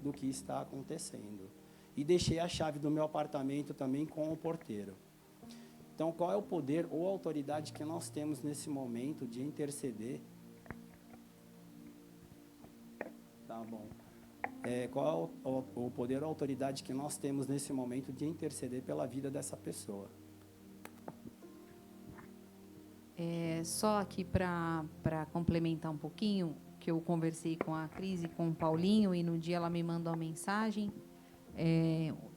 do que está acontecendo. E deixei a chave do meu apartamento também com o porteiro. Então, qual é o poder ou autoridade que nós temos nesse momento de interceder? Tá bom. Qual é o poder ou autoridade que nós temos nesse momento de interceder pela vida dessa pessoa? Só aqui para complementar um pouquinho, que eu conversei com a Cris e com o Paulinho, e no dia ela me mandou uma mensagem,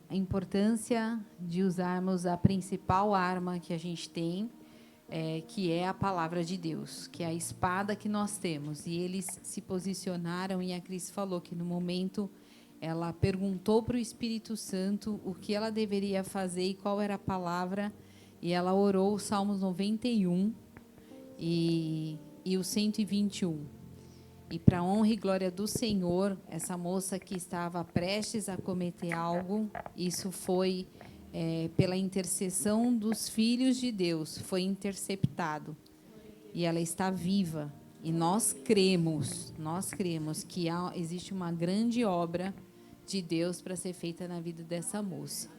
a importância de usarmos a principal arma que a gente tem, que é a palavra de Deus, que é a espada que nós temos. E eles se posicionaram, e a Cris falou que no momento ela perguntou para o Espírito Santo o que ela deveria fazer e qual era a palavra, e ela orou o Salmos 91 e o 121. E para a honra e glória do Senhor, essa moça que estava prestes a cometer algo, isso foi pela intercessão dos filhos de Deus, foi interceptado. E ela está viva. E nós cremos que existe uma grande obra de Deus para ser feita na vida dessa moça.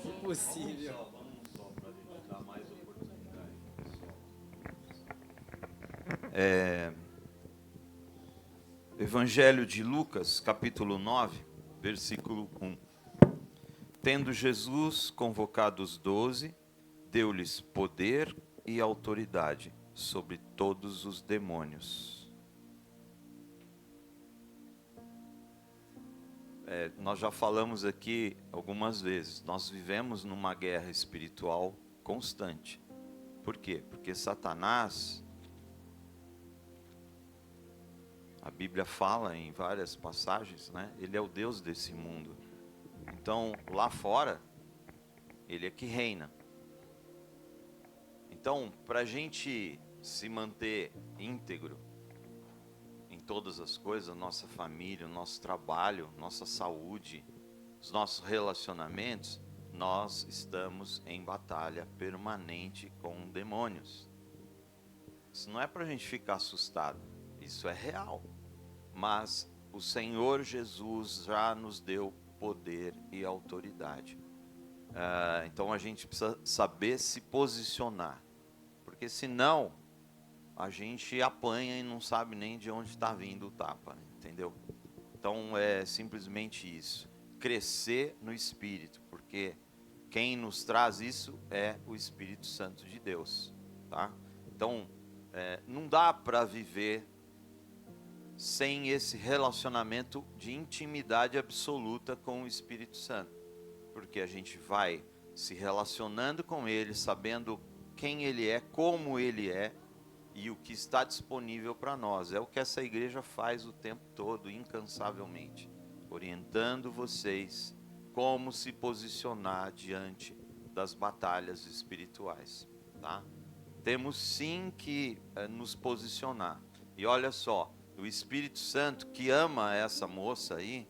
Se possível. Evangelho de Lucas, capítulo 9, versículo 1. Tendo Jesus convocado os 12, deu-lhes poder e autoridade sobre todos os demônios. Nós já falamos aqui algumas vezes, nós vivemos numa guerra espiritual constante. Por quê? Porque Satanás, a Bíblia fala em várias passagens, né? Ele é o Deus desse mundo. Então, lá fora, ele é que reina. Então, para a gente se manter íntegro em todas as coisas, nossa família, nosso trabalho, nossa saúde, os nossos relacionamentos, nós estamos em batalha permanente com demônios. Isso não é para a gente ficar assustado, isso é real. Mas o Senhor Jesus já nos deu poder e autoridade. Então a gente precisa saber se posicionar, porque senão a gente apanha e não sabe nem de onde está vindo o tapa, entendeu? Então é simplesmente isso, crescer no Espírito, porque quem nos traz isso é o Espírito Santo de Deus, tá? Então não dá para viver sem esse relacionamento de intimidade absoluta com o Espírito Santo, porque a gente vai se relacionando com Ele, sabendo quem Ele é, como Ele é e o que está disponível para nós. É o que essa igreja faz o tempo todo, incansavelmente, orientando vocês como se posicionar diante das batalhas espirituais, tá? Temos sim que nos posicionar. E olha só, o Espírito Santo, que ama essa moça aí,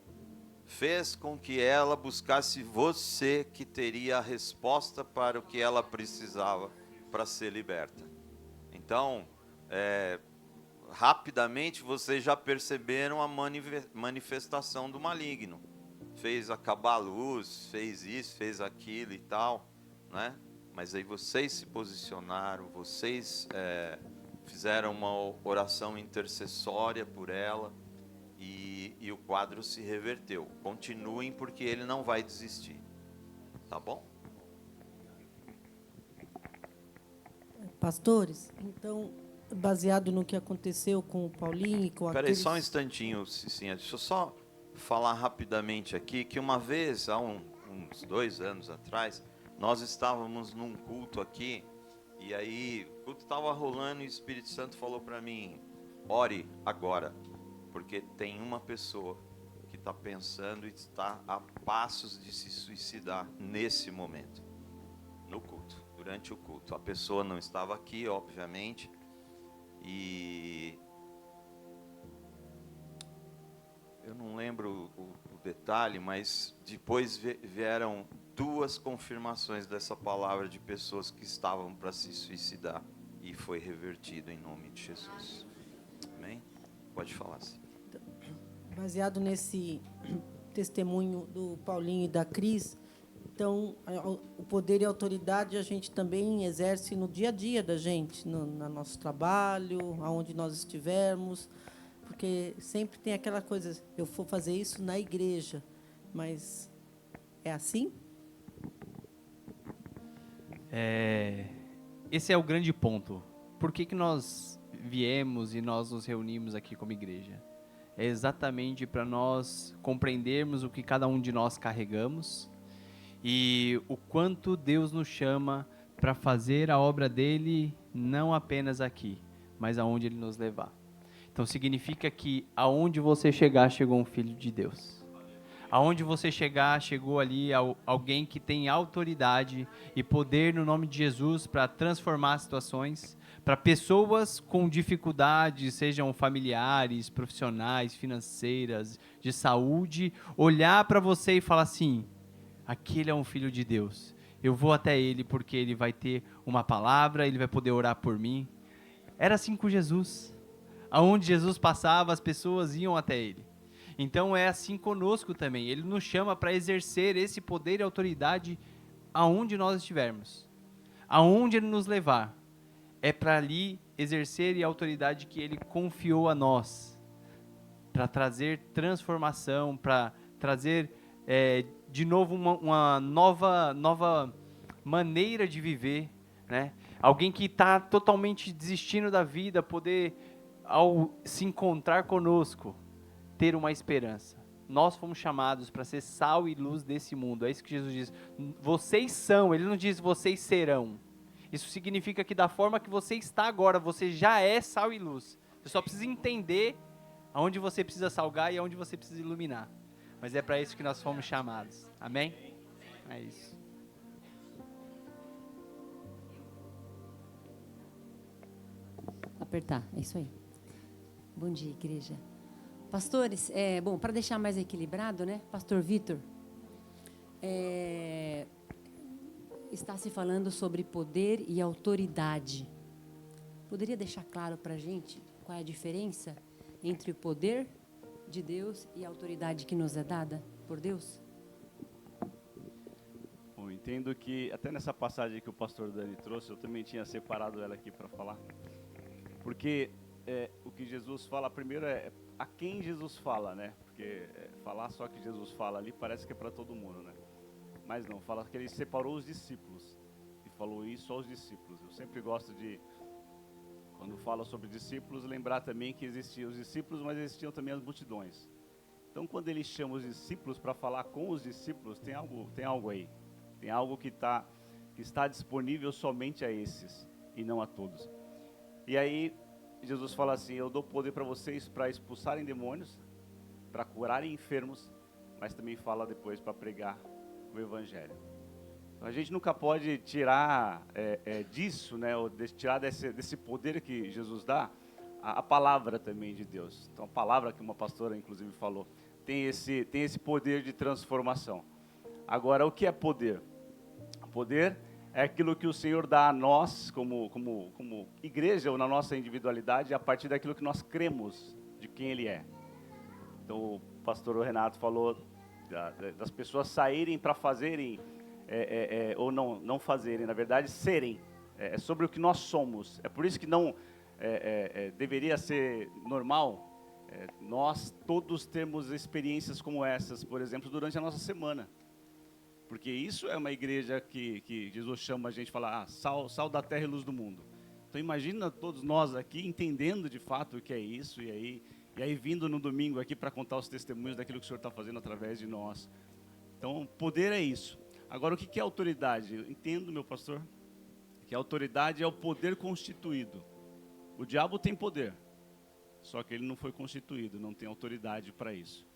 fez com que ela buscasse você, que teria a resposta para o que ela precisava para ser liberta. Então, rapidamente vocês já perceberam a manifestação do maligno. Fez acabar a luz, fez isso, fez aquilo e tal, né? Mas aí vocês se posicionaram, vocês fizeram uma oração intercessória por ela e o quadro se reverteu. Continuem, porque ele não vai desistir. Tá bom? Pastores, então, baseado no que aconteceu com o Paulinho e com a Peraí, Cris... só um instantinho, Cicinha. Deixa eu só falar rapidamente aqui, que uma vez, há uns 2 anos atrás, nós estávamos num culto aqui, e aí o culto estava rolando e o Espírito Santo falou para mim: ore agora, porque tem uma pessoa que está pensando e está a passos de se suicidar nesse momento, no culto, durante o culto. A pessoa não estava aqui, obviamente, e eu não lembro o detalhe, mas depois vieram 2 confirmações dessa palavra de pessoas que estavam para se suicidar. e foi revertido em nome de Jesus. Amém? Pode falar. Baseado nesse testemunho do Paulinho e da Cris, então, o poder e a autoridade a gente também exerce no dia a dia da gente, no nosso trabalho, aonde nós estivermos, porque sempre tem aquela coisa, eu vou fazer isso na igreja, mas é assim? Esse é o grande ponto. Por que nós viemos e nós nos reunimos aqui como igreja? É exatamente para nós compreendermos o que cada um de nós carregamos e o quanto Deus nos chama para fazer a obra dele, não apenas aqui, mas aonde ele nos levar. Então significa que aonde você chegar, chegou um filho de Deus. Aonde você chegar, chegou ali alguém que tem autoridade e poder no nome de Jesus para transformar situações, para pessoas com dificuldades, sejam familiares, profissionais, financeiras, de saúde, olhar para você e falar assim: aquele é um filho de Deus. Eu vou até ele porque ele vai ter uma palavra, ele vai poder orar por mim. Era assim com Jesus. Aonde Jesus passava, as pessoas iam até ele. Então é assim conosco também. Ele nos chama para exercer esse poder e autoridade aonde nós estivermos. Aonde ele nos levar. É para ali exercer a autoridade que ele confiou a nós. Para trazer transformação, para trazer de novo uma nova maneira de viver, né? Alguém que está totalmente desistindo da vida, poder, ao se encontrar conosco, ter uma esperança. Nós fomos chamados para ser sal e luz desse mundo. É isso que Jesus diz. Vocês são, ele não diz vocês serão. Isso significa que da forma que você está agora, você já é sal e luz. Você só precisa entender aonde você precisa salgar e aonde você precisa iluminar. Mas é para isso que nós fomos chamados. Amém? É isso. Apertar, é isso aí. Bom dia, igreja. Pastores, bom, para deixar mais equilibrado, né? Pastor Vitor, está se falando sobre poder e autoridade. Poderia deixar claro para a gente qual é a diferença entre o poder de Deus e a autoridade que nos é dada por Deus? Bom, entendo que até nessa passagem que o pastor Dani trouxe, eu também tinha separado ela aqui para falar. Porque o que Jesus fala primeiro é a quem Jesus fala, né? Porque falar só que Jesus fala ali parece que é para todo mundo, né? Mas não, fala que ele separou os discípulos e falou isso aos discípulos. Eu sempre gosto de, quando falo sobre discípulos, lembrar também que existiam os discípulos, mas existiam também as multidões. Então, quando ele chama os discípulos para falar com os discípulos, tem algo aí. Tem algo que está disponível somente a esses e não a todos. E aí, Jesus fala assim: eu dou poder para vocês para expulsarem demônios, para curarem enfermos, mas também fala depois para pregar o Evangelho. Então, a gente nunca pode tirar disso, né, ou tirar desse poder que Jesus dá, a palavra também de Deus. Então, a palavra que uma pastora, inclusive, falou, tem esse poder de transformação. Agora, o que é poder? Poder é aquilo que o Senhor dá a nós, como igreja, ou na nossa individualidade, a partir daquilo que nós cremos de quem Ele é. Então, o pastor Renato falou das pessoas saírem para fazerem, ou não fazerem, na verdade, serem. É sobre o que nós somos. É por isso que não deveria ser normal nós todos termos experiências como essas, por exemplo, durante a nossa semana. Porque isso é uma igreja que Jesus chama a gente e fala, sal da terra e luz do mundo. Então imagina todos nós aqui entendendo de fato o que é isso, e aí vindo no domingo aqui para contar os testemunhos daquilo que o Senhor está fazendo através de nós. Então, poder é isso. Agora, o que é autoridade? Eu entendo, meu pastor, que a autoridade é o poder constituído. O diabo tem poder, só que ele não foi constituído, não tem autoridade para isso.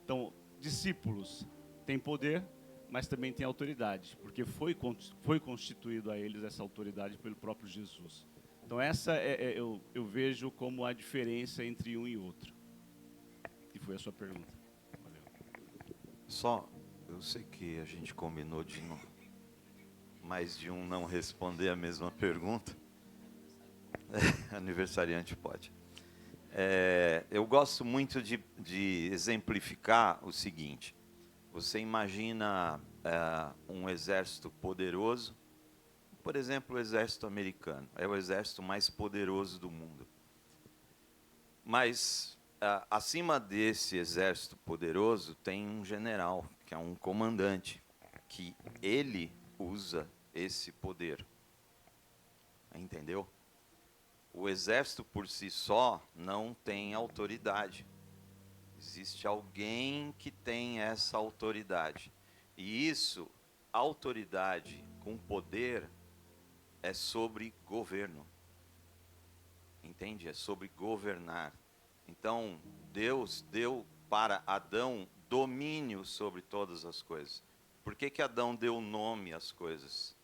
Então, discípulos têm poder, mas também tem autoridade, porque foi constituído a eles essa autoridade pelo próprio Jesus. Então essa eu vejo como a diferença entre um e outro. E foi a sua pergunta. Valeu. Só, eu sei que a gente combinou de mais de um não responder a mesma pergunta, Aniversariante pode. Eu gosto muito de exemplificar o seguinte. Você imagina um exército poderoso, por exemplo, o exército americano. É o exército mais poderoso do mundo. Mas, acima desse exército poderoso, tem um general, que é um comandante, que ele usa esse poder. Entendeu? O exército por si só não tem autoridade. Existe alguém que tem essa autoridade. E isso, autoridade com poder, é sobre governo. Entende? É sobre governar. Então, Deus deu para Adão domínio sobre todas as coisas. Por que Adão deu nome às coisas?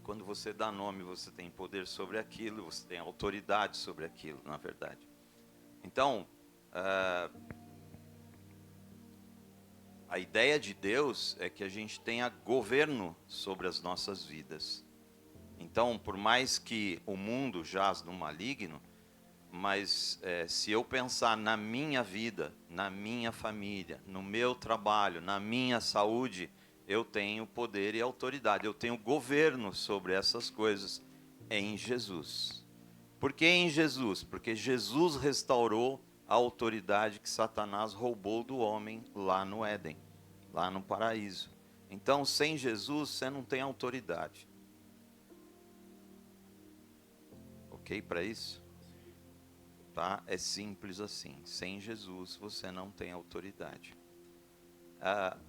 Quando você dá nome, você tem poder sobre aquilo, você tem autoridade sobre aquilo, na verdade. Então, a ideia de Deus é que a gente tenha governo sobre as nossas vidas. Então, por mais que o mundo jaz no maligno, mas se eu pensar na minha vida, na minha família, no meu trabalho, na minha saúde, eu tenho poder e autoridade, eu tenho governo sobre essas coisas em Jesus. Por que em Jesus? Porque Jesus restaurou a autoridade que Satanás roubou do homem lá no Éden, lá no paraíso. Então, sem Jesus, você não tem autoridade. Ok para isso? Tá? É simples assim. Sem Jesus, você não tem autoridade.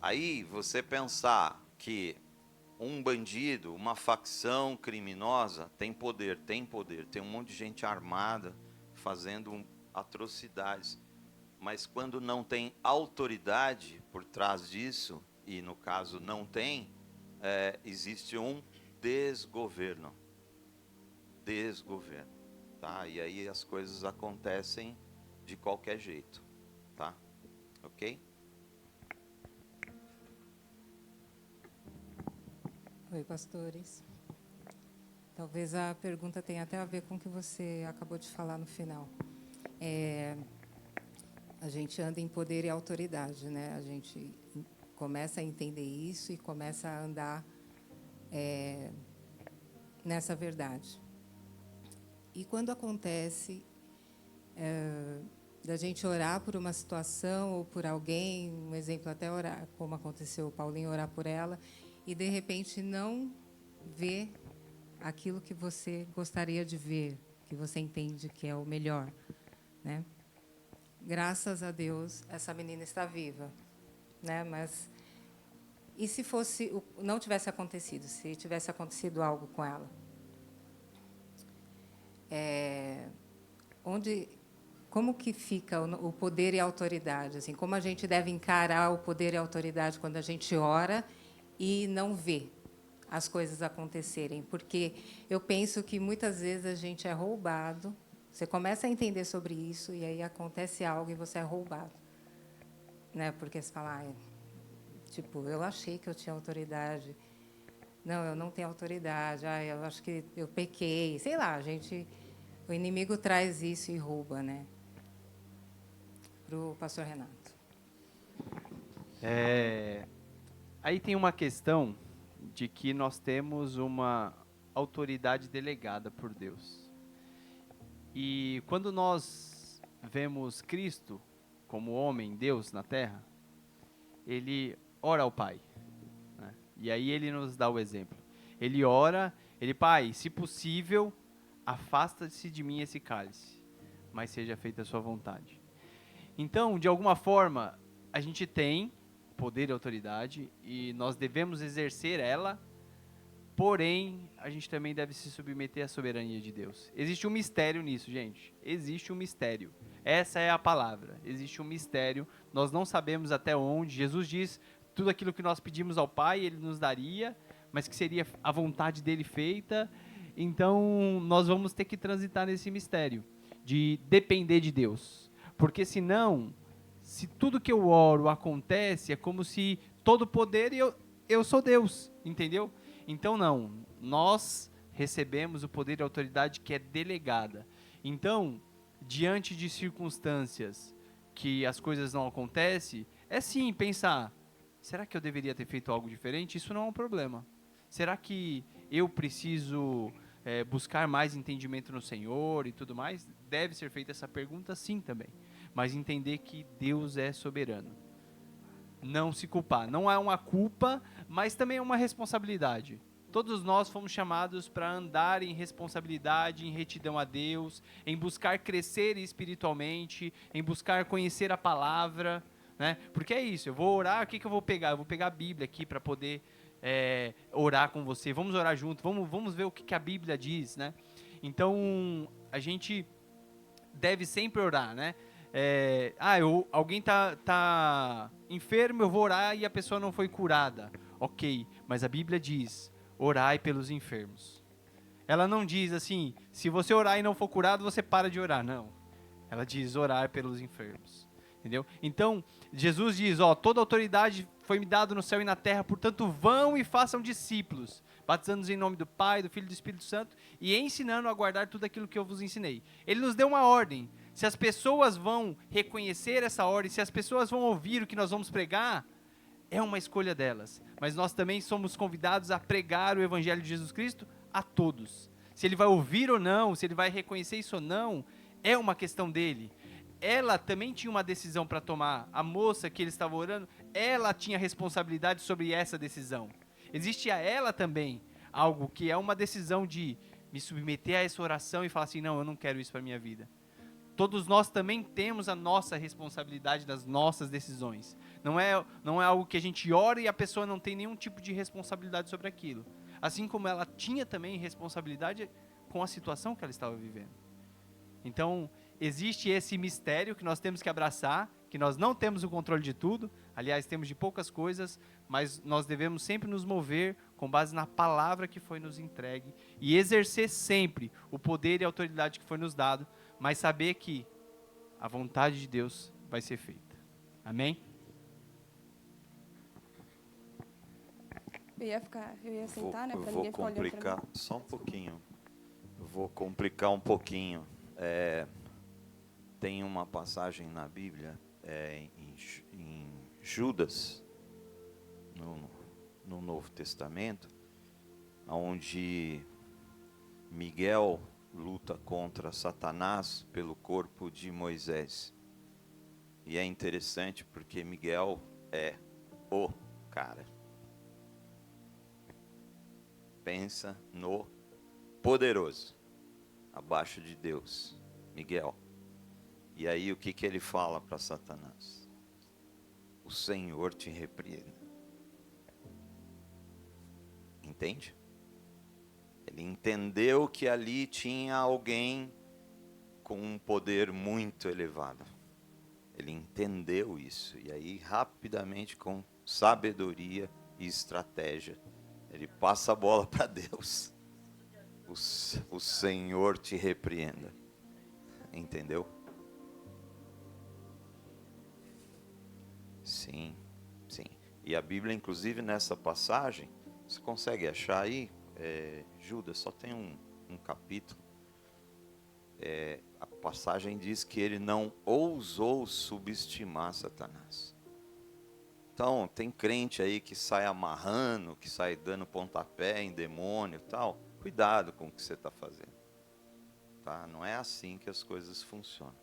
Aí você pensar que um bandido, uma facção criminosa tem poder, tem um monte de gente armada fazendo atrocidades, mas quando não tem autoridade por trás disso, e no caso não tem, existe um desgoverno, tá? E aí as coisas acontecem de qualquer jeito, tá? Ok? Oi, pastores. Talvez a pergunta tenha até a ver com o que você acabou de falar no final. A gente anda em poder e autoridade, né? A gente começa a entender isso e começa a andar nessa verdade. E quando acontece da gente orar por uma situação ou por alguém, um exemplo, até orar, como aconteceu, o Paulinho orar por ela, e, de repente, não ver aquilo que você gostaria de ver, que você entende que é o melhor, né? Graças a Deus, essa menina está viva, né? Mas e se não tivesse acontecido, se tivesse acontecido algo com ela? Como que fica o poder e a autoridade? Assim, como a gente deve encarar o poder e a autoridade quando a gente ora e não vê as coisas acontecerem? Porque eu penso que muitas vezes a gente é roubado. Você começa a entender sobre isso e aí acontece algo e você é roubado, né? Porque você fala, tipo, eu achei que eu tinha autoridade. Não, eu não tenho autoridade. Eu acho que eu pequei. Sei lá, o inimigo traz isso e rouba, né? Para o pastor Renato. Aí tem uma questão de que nós temos uma autoridade delegada por Deus. E quando nós vemos Cristo como homem, Deus na terra, ele ora ao Pai, né? E aí ele nos dá o exemplo. Ele ora, Pai, se possível, afasta-se de mim esse cálice, mas seja feita a sua vontade. Então, de alguma forma, a gente tem poder e autoridade e nós devemos exercer ela, porém, a gente também deve se submeter à soberania de Deus. Existe um mistério nisso, gente. Existe um mistério. Essa é a palavra. Existe um mistério. Nós não sabemos até onde. Jesus diz, tudo aquilo que nós pedimos ao Pai, Ele nos daria, mas que seria a vontade dEle feita. Então, nós vamos ter que transitar nesse mistério de depender de Deus. Porque senão, se tudo que eu oro acontece, é como se todo poder eu sou Deus, entendeu? Então não, nós recebemos o poder e a autoridade que é delegada. Então, diante de circunstâncias que as coisas não acontecem, é sim pensar, será que eu deveria ter feito algo diferente? Isso não é um problema. Será que eu preciso buscar mais entendimento no Senhor e tudo mais? Deve ser feita essa pergunta sim também. Mas entender que Deus é soberano. Não se culpar. Não é uma culpa, mas também é uma responsabilidade. Todos nós fomos chamados para andar em responsabilidade, em retidão a Deus, em buscar crescer espiritualmente, em buscar conhecer a palavra, né? Porque é isso, eu vou orar, o que eu vou pegar? Eu vou pegar a Bíblia aqui para poder orar com você. Vamos orar junto, vamos ver o que a Bíblia diz, né? Então, a gente deve sempre orar, né? Alguém tá enfermo, eu vou orar e a pessoa não foi curada. Ok, mas a Bíblia diz, orai pelos enfermos. Ela não diz assim, se você orar e não for curado, você para de orar. Não. Ela diz, orar pelos enfermos. Entendeu? Então, Jesus diz, toda autoridade foi me dada no céu e na terra, portanto, vão e façam discípulos, batizando-os em nome do Pai, do Filho e do Espírito Santo, e ensinando a guardar tudo aquilo que eu vos ensinei. Ele nos deu uma ordem. Se as pessoas vão reconhecer essa ordem, se as pessoas vão ouvir o que nós vamos pregar, é uma escolha delas. Mas nós também somos convidados a pregar o Evangelho de Jesus Cristo a todos. Se ele vai ouvir ou não, se ele vai reconhecer isso ou não, é uma questão dele. Ela também tinha uma decisão para tomar. A moça que ele estava orando, ela tinha responsabilidade sobre essa decisão. Existe a ela também algo que é uma decisão de me submeter a essa oração e falar assim, não, eu não quero isso para a minha vida. Todos nós também temos a nossa responsabilidade das nossas decisões. Não é algo que a gente ora e a pessoa não tem nenhum tipo de responsabilidade sobre aquilo. Assim como ela tinha também responsabilidade com a situação que ela estava vivendo. Então, existe esse mistério que nós temos que abraçar, que nós não temos o controle de tudo, aliás, temos de poucas coisas, mas nós devemos sempre nos mover com base na palavra que foi nos entregue e exercer sempre o poder e a autoridade que foi nos dado, mas saber que a vontade de Deus vai ser feita. Amém? Eu ia sentar, né, para vou ninguém ficar olhando para complicar mim. só um pouquinho. Eu vou complicar um pouquinho. Tem uma passagem na Bíblia, em Judas, no Novo Testamento, onde Miguel luta contra Satanás pelo corpo de Moisés. E é interessante porque Miguel é o cara. Pensa no poderoso, abaixo de Deus, Miguel. E aí o que ele fala para Satanás? O Senhor te repreenda. Entende? Ele entendeu que ali tinha alguém com um poder muito elevado. Ele entendeu isso. E aí, rapidamente, com sabedoria e estratégia, ele passa a bola para Deus. O Senhor te repreenda. Entendeu? Sim, sim. E a Bíblia, inclusive, nessa passagem, você consegue achar aí? Judas só tem um capítulo. A passagem diz que ele não ousou subestimar Satanás. Então, tem crente aí que sai amarrando, que sai dando pontapé em demônio e tal. Cuidado com o que você está fazendo. Tá? Não é assim que as coisas funcionam.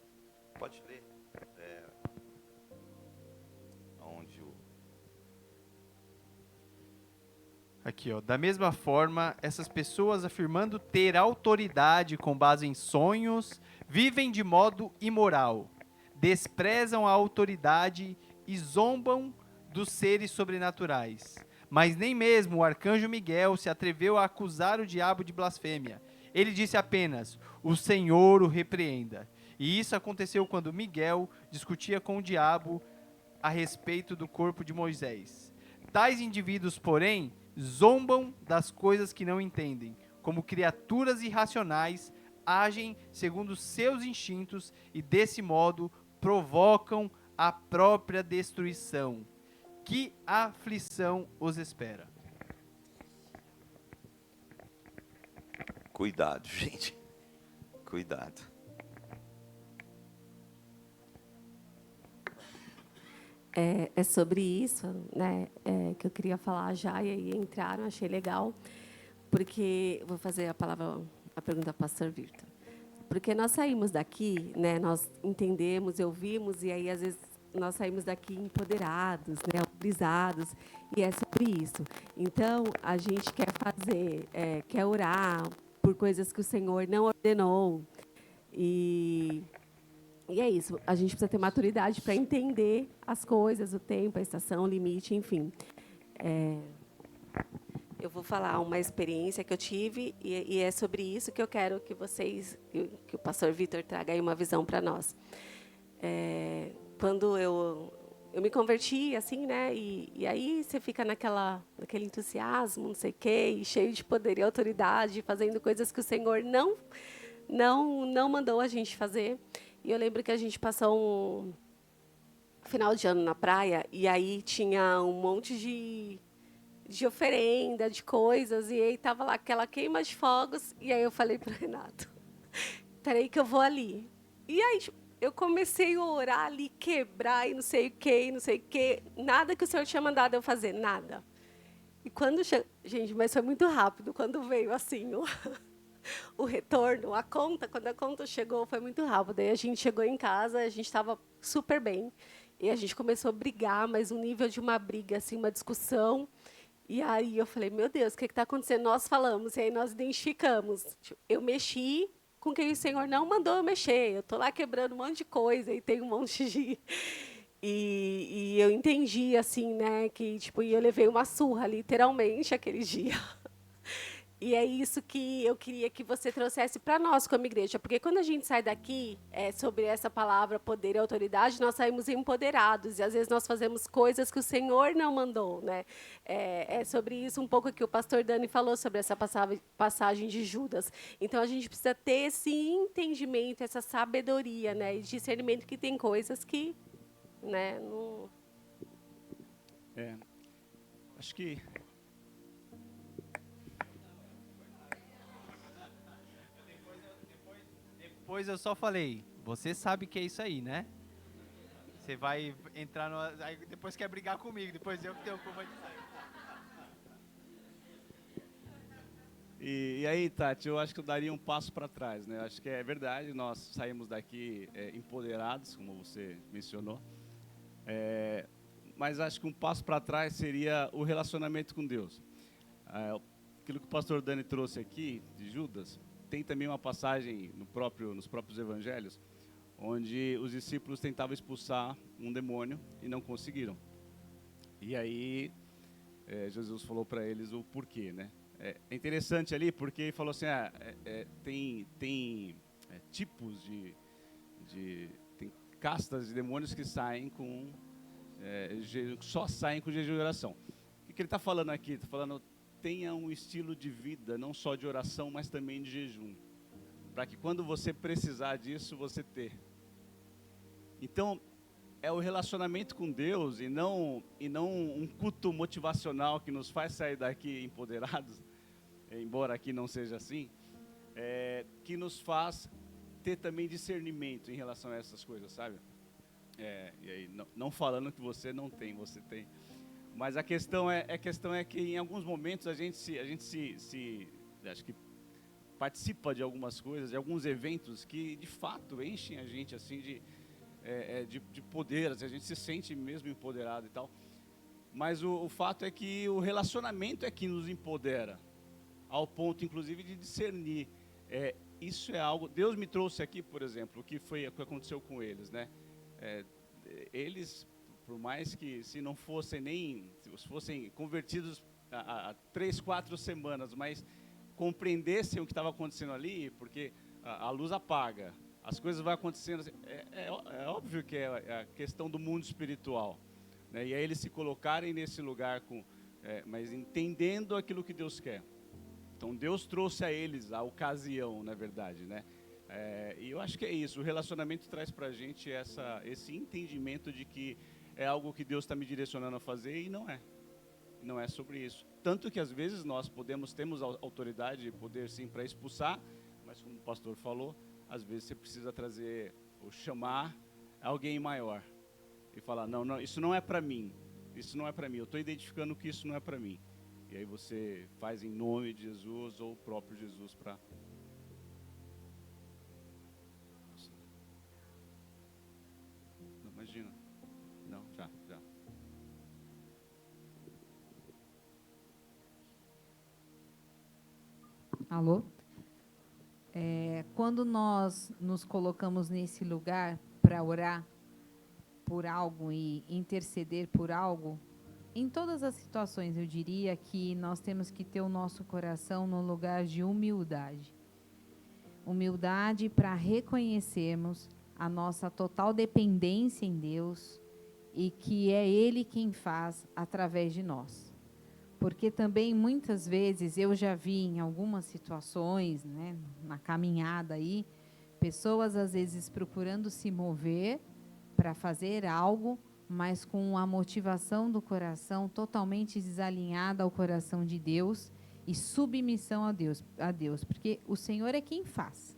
Pode ler. Aqui, da mesma forma, essas pessoas afirmando ter autoridade com base em sonhos, vivem de modo imoral, desprezam a autoridade e zombam dos seres sobrenaturais. Mas nem mesmo o arcanjo Miguel se atreveu a acusar o diabo de blasfêmia. Ele disse apenas, o Senhor o repreenda. E isso aconteceu quando Miguel discutia com o diabo a respeito do corpo de Moisés. Tais indivíduos, porém, zombam das coisas que não entendem, como criaturas irracionais, agem segundo seus instintos e, desse modo, provocam a própria destruição. Que aflição os espera. Cuidado, gente. Cuidado. É sobre isso, né, que eu queria falar já, e aí entraram, achei legal, porque vou fazer a pergunta para o pastor Vitor. Porque nós saímos daqui, né, nós entendemos, ouvimos, e aí às vezes nós saímos daqui empoderados, né, autorizados, e é sobre isso. Então, a gente quer fazer, quer orar por coisas que o Senhor não ordenou, e é isso, a gente precisa ter maturidade para entender as coisas, o tempo, a estação, o limite, enfim. Eu vou falar uma experiência que eu tive e é sobre isso que eu quero que vocês, que o pastor Vitor traga aí uma visão para nós. Quando eu me converti, assim, né, e aí você fica naquele entusiasmo, não sei o quê, e cheio de poder e autoridade, fazendo coisas que o Senhor não mandou a gente fazer. E eu lembro que a gente passou um final de ano na praia, e aí tinha um monte de oferenda, de coisas, e aí estava lá aquela queima de fogos, e aí eu falei para o Renato, peraí que eu vou ali. E aí eu comecei a orar ali, quebrar, e não sei o quê, nada que o Senhor tinha mandado eu fazer, nada. E quando... Gente, mas foi muito rápido, quando veio assim... o retorno, quando a conta chegou, foi muito rápido. Aí a gente chegou em casa, a gente estava super bem. E a gente começou a brigar, mas um nível de uma briga, assim, uma discussão. E aí eu falei, meu Deus, o que está acontecendo? Nós falamos, e aí nós identificamos. Eu mexi com quem o Senhor não mandou eu mexer. Eu estou lá quebrando um monte de coisa, e tem um monte de... E eu entendi, assim, né, que, tipo, eu levei uma surra, literalmente, aquele dia. E é isso que eu queria que você trouxesse para nós como igreja, porque quando a gente sai daqui sobre essa palavra poder e autoridade, nós saímos empoderados, e às vezes nós fazemos coisas que o Senhor não mandou, né? É sobre isso um pouco que o pastor Dani falou, sobre essa passagem de Judas. Então, a gente precisa ter esse entendimento, essa sabedoria, né, e discernimento que tem coisas que, né, não... Acho que... Depois eu só falei, você sabe que é isso aí, né? Você vai entrar no... Aí depois quer brigar comigo, depois eu que tenho culpa disso aí. E aí, Tati, eu acho que eu daria um passo para trás, né? Eu acho que é verdade, nós saímos daqui empoderados, como você mencionou. Mas acho que um passo para trás seria o relacionamento com Deus. Aquilo que o pastor Dani trouxe aqui, de Judas, tem também uma passagem nos próprios evangelhos, onde os discípulos tentavam expulsar um demônio e não conseguiram. E aí, Jesus falou para eles o porquê, né? É interessante ali, porque ele falou assim, tem tipos tem castas de demônios que saem com... só saem com jejum e oração. O que ele está falando aqui? Está falando... tenha um estilo de vida, não só de oração, mas também de jejum. Para que quando você precisar disso, você ter. Então, é o relacionamento com Deus e não um culto motivacional que nos faz sair daqui empoderados, embora aqui não seja assim, que nos faz ter também discernimento em relação a essas coisas, sabe? E aí, não falando que você não tem, você tem. Mas a questão é que em alguns momentos a gente acho que participa de algumas coisas, de alguns eventos que de fato enchem a gente assim de poder, assim, a gente se sente mesmo empoderado e tal. Mas o fato é que o relacionamento é que nos empodera, ao ponto inclusive de discernir. Isso é algo... Deus me trouxe aqui, por exemplo, o que aconteceu com eles, né? Eles... por mais que se fossem convertidos há 3, 4 semanas, mas compreendessem o que estava acontecendo ali, porque a luz apaga, as coisas vão acontecendo, é óbvio que é a questão do mundo espiritual, né? E aí eles se colocarem nesse lugar, mas entendendo aquilo que Deus quer. Então Deus trouxe a eles a ocasião, na verdade, né? E eu acho que é isso, o relacionamento traz para a gente esse entendimento de que é algo que Deus está me direcionando a fazer, e não é sobre isso. Tanto que às vezes nós temos autoridade e poder sim para expulsar, mas como o pastor falou, às vezes você precisa trazer ou chamar alguém maior e falar, não, isso não é para mim, eu estou identificando que isso não é para mim. E aí você faz em nome de Jesus ou o próprio Jesus para... Não, imagina. Não, já. Alô? Quando nós nos colocamos nesse lugar para orar por algo e interceder por algo, em todas as situações eu diria que nós temos que ter o nosso coração no lugar de humildade. Humildade para reconhecermos a nossa total dependência em Deus e que é Ele quem faz através de nós. Porque também, muitas vezes, eu já vi em algumas situações, né, na caminhada aí, pessoas, às vezes, procurando se mover para fazer algo, mas com a motivação do coração totalmente desalinhada ao coração de Deus e submissão a Deus, porque o Senhor é quem faz,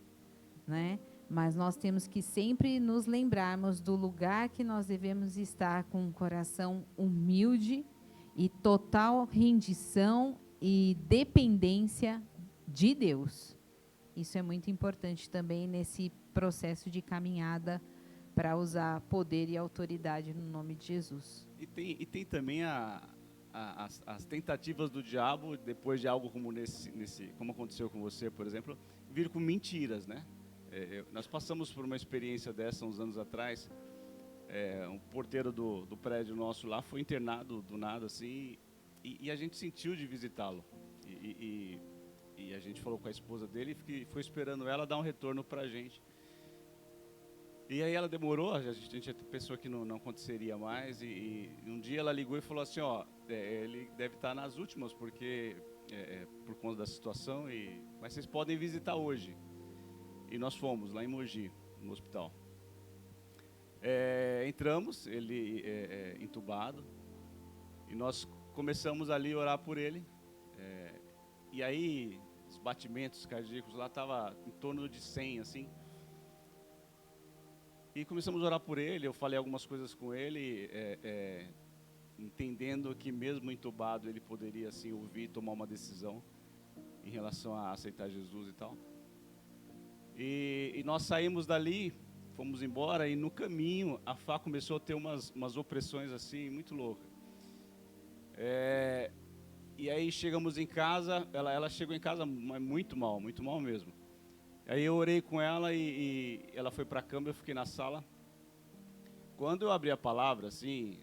né? Mas nós temos que sempre nos lembrarmos do lugar que nós devemos estar com um coração humilde e total rendição e dependência de Deus. Isso é muito importante também nesse processo de caminhada para usar poder e autoridade no nome de Jesus. E tem também as tentativas do diabo, depois de algo como como aconteceu com você, por exemplo, vir com mentiras, né? Nós passamos por uma experiência dessa uns anos atrás. Um porteiro do prédio nosso lá foi internado do nada, assim, e a gente sentiu de visitá-lo. E a gente falou com a esposa dele e foi esperando ela dar um retorno para a gente. E aí ela demorou, a gente pensou que não aconteceria mais, e um dia ela ligou e falou assim, ele deve estar nas últimas, porque por conta da situação, mas vocês podem visitar hoje. E nós fomos lá em Mogi, no hospital. Entramos, ele entubado, e nós começamos ali a orar por ele. E aí, os batimentos cardíacos lá estavam em torno de 100, assim. E começamos a orar por ele, eu falei algumas coisas com ele, entendendo que mesmo entubado ele poderia assim ouvir e tomar uma decisão em relação a aceitar Jesus e tal. E nós saímos dali, fomos embora, e no caminho a Fá começou a ter umas opressões assim, muito loucas. E aí chegamos em casa, ela chegou em casa muito mal mesmo. Aí eu orei com ela e ela foi para a cama, eu fiquei na sala. Quando eu abri a palavra, assim,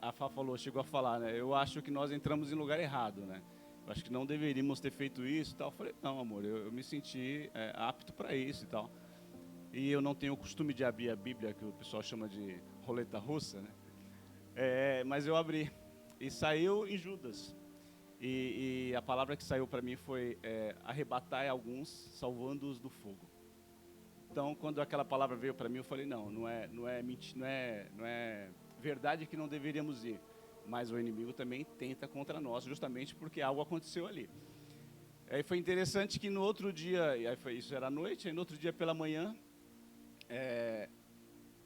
a Fá chegou a falar, né? Eu acho que nós entramos em lugar errado, né? Eu acho que não deveríamos ter feito isso e tal. Eu falei, não, amor, eu me senti apto para isso e tal. E eu não tenho o costume de abrir a Bíblia, que o pessoal chama de roleta russa, né? Mas eu abri. E saiu em Judas. E a palavra que saiu para mim foi arrebatar alguns, salvando-os do fogo. Então, quando aquela palavra veio para mim, eu falei, não é verdade que não deveríamos ir. Mas o inimigo também tenta contra nós, justamente porque algo aconteceu ali. Aí foi interessante que no outro dia, isso era à noite, aí no outro dia pela manhã,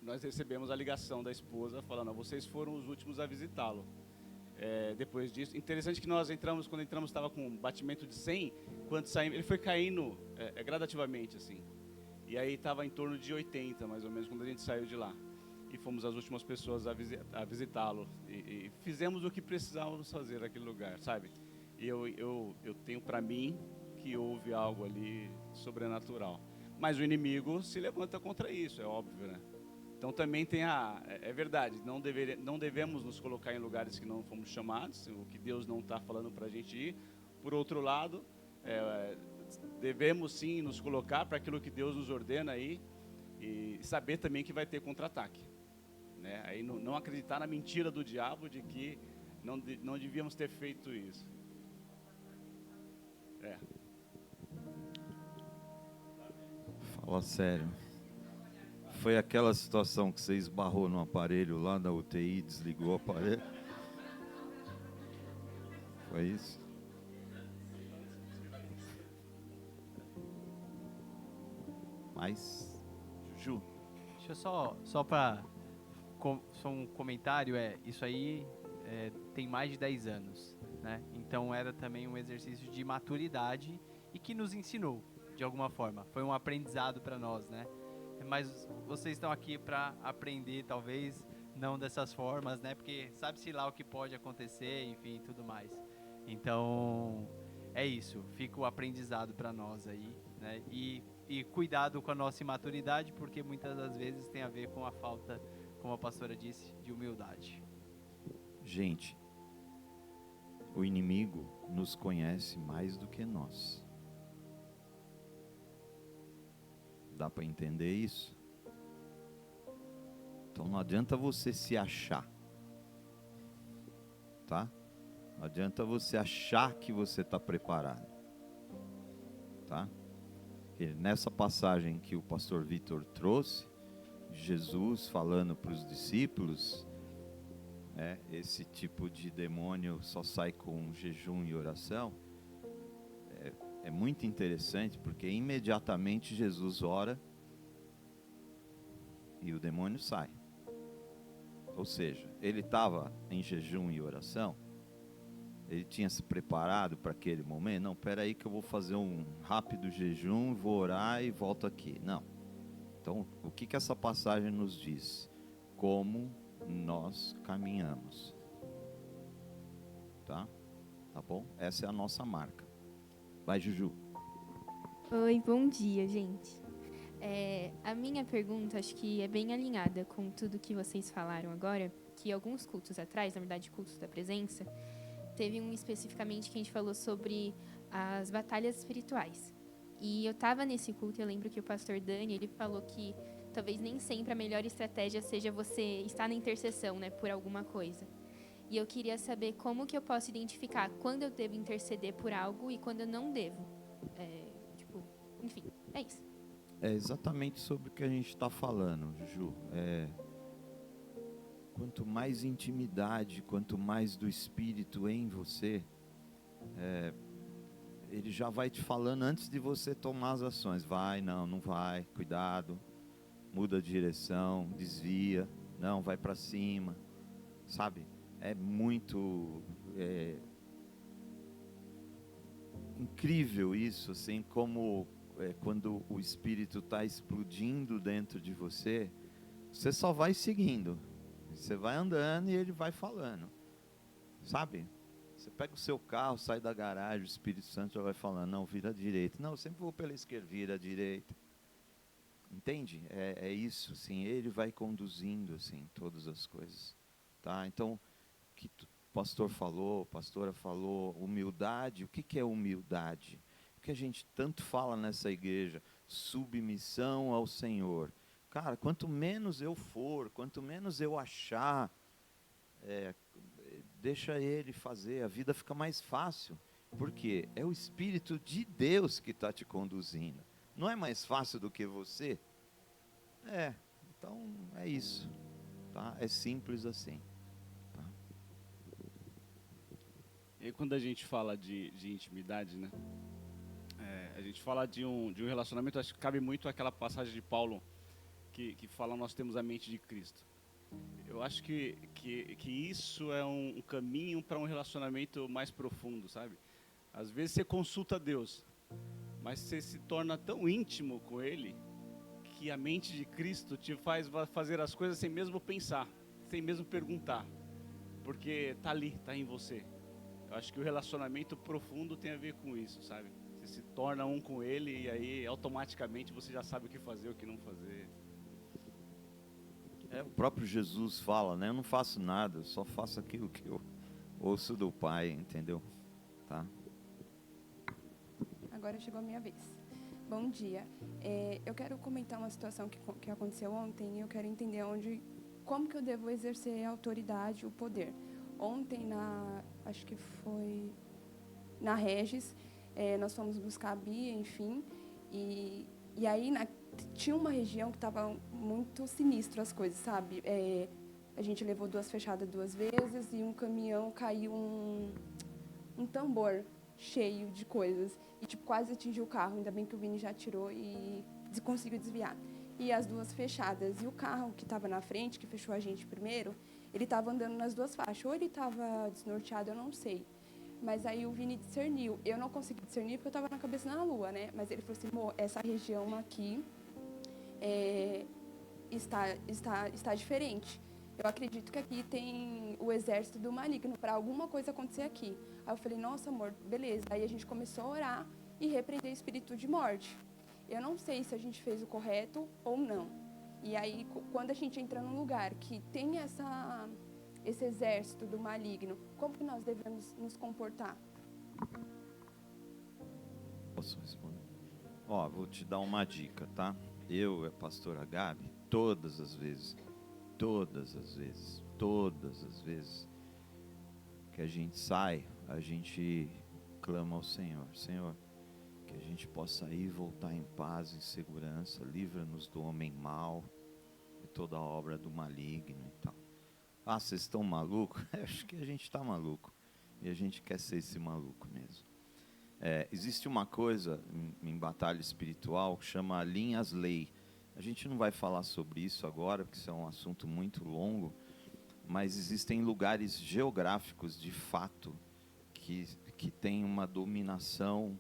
nós recebemos a ligação da esposa falando, vocês foram os últimos a visitá-lo. Depois disso, interessante que quando entramos estava com um batimento de 100, quando saímos, ele foi caindo gradativamente, assim. E aí estava em torno de 80, mais ou menos, quando a gente saiu de lá. E fomos as últimas pessoas a visitá-lo. E fizemos o que precisávamos fazer naquele lugar, sabe? E eu tenho para mim que houve algo ali sobrenatural. Mas o inimigo se levanta contra isso, é óbvio, né? Então também tem é verdade, não devemos nos colocar em lugares que não fomos chamados, o que Deus não está falando para a gente ir. Por outro lado, devemos sim nos colocar para aquilo que Deus nos ordena aí e saber também que vai ter contra-ataque, né? Aí não acreditar na mentira do diabo de que não devíamos ter feito isso. Fala sério. Foi aquela situação que você esbarrou no aparelho lá da UTI, desligou o aparelho? Foi isso? Mas, Juju, Deixa eu só para só um comentário, isso aí tem mais de 10 anos, né? Então era também um exercício de maturidade e que nos ensinou, de alguma forma. Foi um aprendizado para nós, né? Mas vocês estão aqui para aprender, talvez não dessas formas, né? Porque sabe-se lá o que pode acontecer, enfim, tudo mais. Então, é isso. Fica o aprendizado para nós aí, né? E cuidado com a nossa imaturidade, porque muitas das vezes tem a ver com a falta, como a pastora disse, de humildade. gente, o inimigo nos conhece mais do que nós. Dá para entender isso? Então não adianta você se achar, tá? Não adianta você achar que você está preparado, tá? E nessa passagem que o pastor Vitor trouxe, Jesus falando para os discípulos, esse tipo de demônio só sai com jejum e oração. É muito interessante, porque imediatamente Jesus ora e o demônio sai. Ou seja, ele estava em jejum e oração, ele tinha se preparado para aquele momento. Não, espera aí que eu vou fazer um rápido jejum, vou orar e volto aqui. Não. Então, o que essa passagem nos diz? Como nós caminhamos. Tá? Tá bom? Essa é a nossa marca. Vai, Juju. Oi, bom dia, gente. A minha pergunta, acho que é bem alinhada com tudo que vocês falaram agora, que alguns cultos atrás, na verdade, cultos da presença, teve um especificamente que a gente falou sobre as batalhas espirituais. E eu estava nesse culto, eu lembro que o pastor Dani, ele falou que talvez nem sempre a melhor estratégia seja você estar na intercessão, né, por alguma coisa. E eu queria saber como que eu posso identificar quando eu devo interceder por algo e quando eu não devo. Enfim, é isso. É exatamente sobre o que a gente está falando, Juju. Quanto mais intimidade, quanto mais do Espírito em você, ele já vai te falando antes de você tomar as ações. Vai, não vai, cuidado, muda a direção, desvia, não, vai para cima, sabe? É muito incrível isso, assim, como quando o Espírito está explodindo dentro de você, você só vai seguindo, você vai andando e ele vai falando, sabe? Você pega o seu carro, sai da garagem, o Espírito Santo já vai falando, não, vira à direita, não, eu sempre vou pela esquerda, vira à direita, entende? É isso, assim, ele vai conduzindo, assim, todas as coisas, tá? Então, que o pastor falou, a pastora falou, humildade. O que é humildade? O que a gente tanto fala nessa igreja? Submissão ao Senhor. Cara, quanto menos eu for, quanto menos eu achar, deixa ele fazer, a vida fica mais fácil. Por quê? É o Espírito de Deus que está te conduzindo. Não é mais fácil do que você? Então é isso, tá? É simples assim. E quando a gente fala de intimidade, né? A gente fala de um relacionamento, acho que cabe muito aquela passagem de Paulo que fala nós temos a mente de Cristo. Eu acho que isso é um caminho para um relacionamento mais profundo, sabe? Às vezes você consulta Deus, mas você se torna tão íntimo com Ele que a mente de Cristo te faz fazer as coisas sem mesmo pensar, sem mesmo perguntar, porque está ali, está em você. Eu acho que o relacionamento profundo tem a ver com isso, sabe? Você se torna um com ele e aí automaticamente você já sabe o que fazer, o que não fazer. O próprio Jesus fala, né? Eu não faço nada, eu só faço aquilo que eu ouço do Pai, entendeu? Tá? Agora chegou a minha vez. Bom dia. Eu quero comentar uma situação que aconteceu ontem e eu quero entender como que eu devo exercer a autoridade, o poder. Ontem, acho que foi na Regis, nós fomos buscar a Bia, enfim, e aí tinha uma região que estava muito sinistro as coisas, sabe? A gente levou 2 fechadas 2 vezes e um caminhão caiu um tambor cheio de coisas e tipo quase atingiu o carro. Ainda bem que o Vini já tirou e conseguiu desviar. E as duas fechadas. E o carro que estava na frente, que fechou a gente primeiro, ele estava andando nas duas faixas. Ou ele estava desnorteado, eu não sei. Mas aí o Vini discerniu. Eu não consegui discernir porque eu estava na cabeça na lua, né? Mas ele falou assim, Mô, essa região aqui está diferente. Eu acredito que aqui tem o exército do maligno para alguma coisa acontecer aqui. Aí eu falei, nossa, amor, beleza. Aí a gente começou a orar e repreender o espírito de morte. Eu não sei se a gente fez o correto ou não. E aí, quando a gente entra num lugar que tem esse exército do maligno, como que nós devemos nos comportar? Posso responder? Ó, vou te dar uma dica, tá? Eu e a pastora Gabi, todas as vezes que a gente sai, a gente clama ao Senhor. Senhor, que a gente possa ir e voltar em paz, em segurança, livra-nos do homem mau, de toda a obra do maligno e tal. Ah, vocês estão malucos? Acho que a gente está maluco. E a gente quer ser esse maluco mesmo. Existe uma coisa em batalha espiritual que chama linhas lei. A gente não vai falar sobre isso agora, porque isso é um assunto muito longo, mas existem lugares geográficos, de fato, que tem uma dominação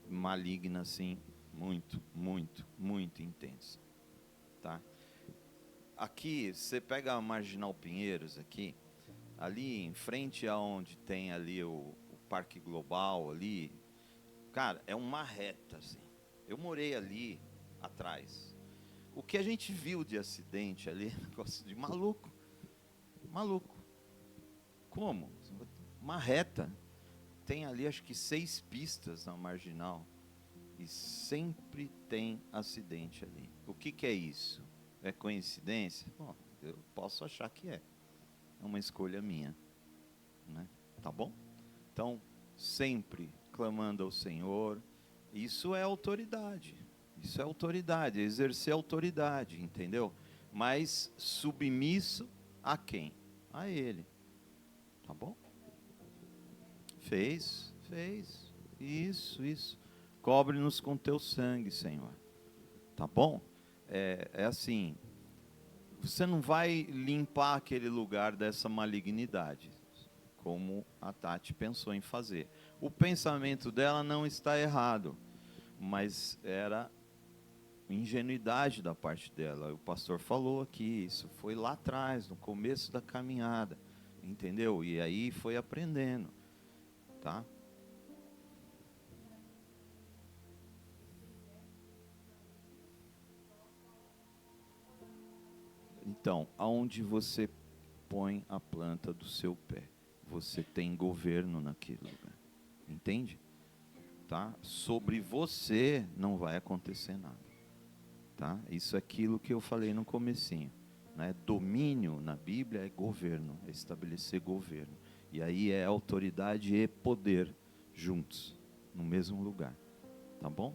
maligna, assim, muito intensa. Tá? Aqui, você pega a Marginal Pinheiros aqui, ali em frente aonde tem ali o Parque Global ali, cara, é uma reta, assim. Eu morei ali atrás. O que a gente viu de acidente ali, negócio de maluco. Como? Uma reta. Tem ali acho que 6 pistas na Marginal. E sempre tem acidente ali. O que é isso? É coincidência? Bom, eu posso achar que é. É uma escolha minha, né? Tá bom? Então, sempre clamando ao Senhor. Isso é autoridade. Isso é autoridade, é exercer autoridade, entendeu? Mas submisso a quem? A Ele. Tá bom? Fez. Isso. Cobre-nos com teu sangue, Senhor. Tá bom? É assim, você não vai limpar aquele lugar dessa malignidade, como a Tati pensou em fazer. O pensamento dela não está errado, mas era ingenuidade da parte dela. O pastor falou aqui, isso foi lá atrás, no começo da caminhada, entendeu? E aí foi aprendendo, tá? Então, aonde você põe a planta do seu pé, você tem governo naquele lugar, entende? Tá? Sobre você não vai acontecer nada, tá? Isso é aquilo que eu falei no comecinho, né? Domínio na Bíblia é governo, é estabelecer governo, e aí é autoridade e poder juntos, no mesmo lugar, tá bom?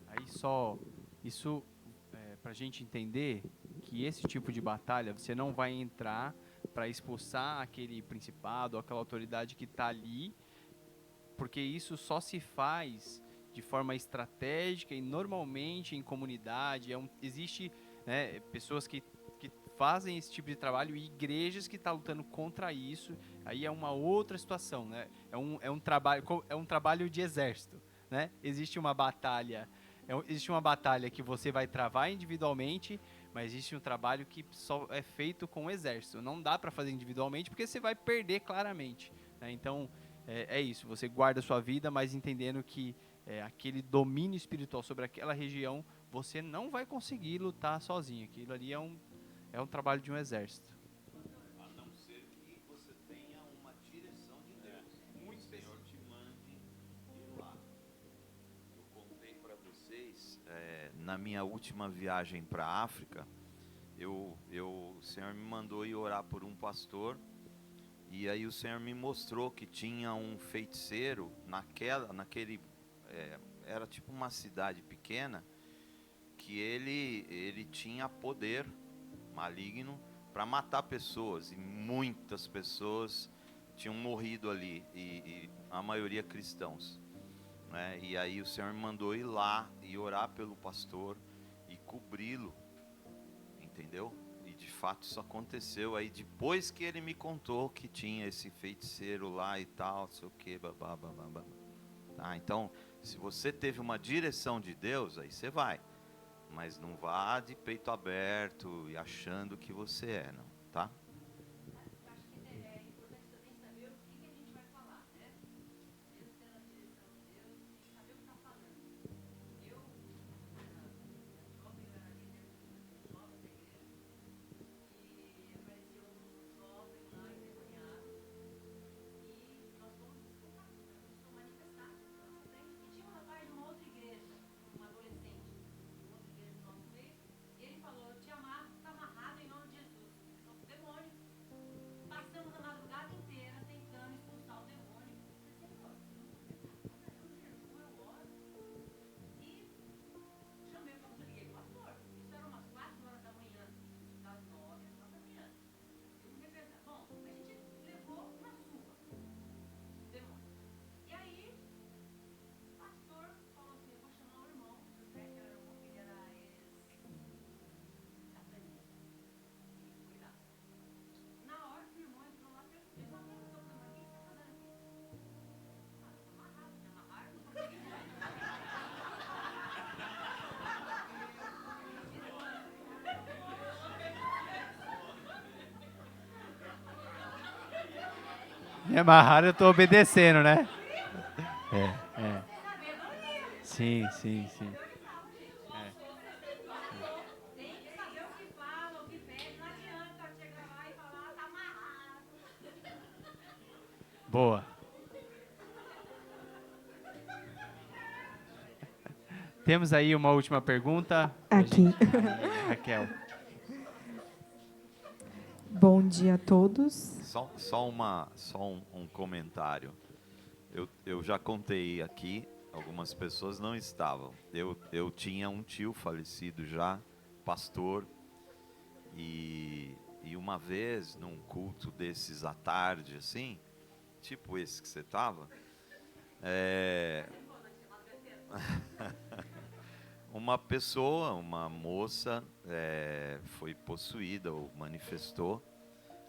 Aí só, isso para a gente entender que esse tipo de batalha, você não vai entrar para expulsar aquele principado, aquela autoridade que está ali, porque isso só se faz de forma estratégica e normalmente em comunidade. Existe, né, pessoas que fazem esse tipo de trabalho e igrejas que estão lutando contra isso. Aí é uma outra situação, né? É um trabalho de exército, né? Existe uma batalha que você vai travar individualmente, mas existe um trabalho que só é feito com o exército. Não dá para fazer individualmente porque você vai perder claramente, né? Então, é isso. Você guarda a sua vida, mas entendendo que aquele domínio espiritual sobre aquela região, você não vai conseguir lutar sozinho. Aquilo ali é um trabalho de um exército. A não ser que você tenha uma direção de Deus. Muito o Senhor te mande ir lá. Eu contei para vocês, na minha última viagem para a África, o Senhor me mandou ir orar por um pastor, e aí o Senhor me mostrou que tinha um feiticeiro naquele era tipo uma cidade pequena, que ele tinha poder maligno para matar pessoas, e muitas pessoas tinham morrido ali, e a maioria cristãos, né? E aí o Senhor me mandou ir lá e orar pelo pastor e cobri-lo, entendeu? E de fato isso aconteceu. Aí depois que ele me contou que tinha esse feiticeiro lá e tal, não sei o que, babá. Tá? Então, se você teve uma direção de Deus, aí você vai. Mas não vá de peito aberto e achando que você é, não, tá? Me amarraram, eu tô obedecendo, né? É. Sim. Boa. Temos aí uma última pergunta. Aqui. Raquel. Bom dia a todos. Só um comentário. Eu já contei aqui, algumas pessoas não estavam. Eu tinha um tio falecido já, pastor, e uma vez, num culto desses à tarde, assim, tipo esse que você estava, uma pessoa, uma moça, foi possuída ou manifestou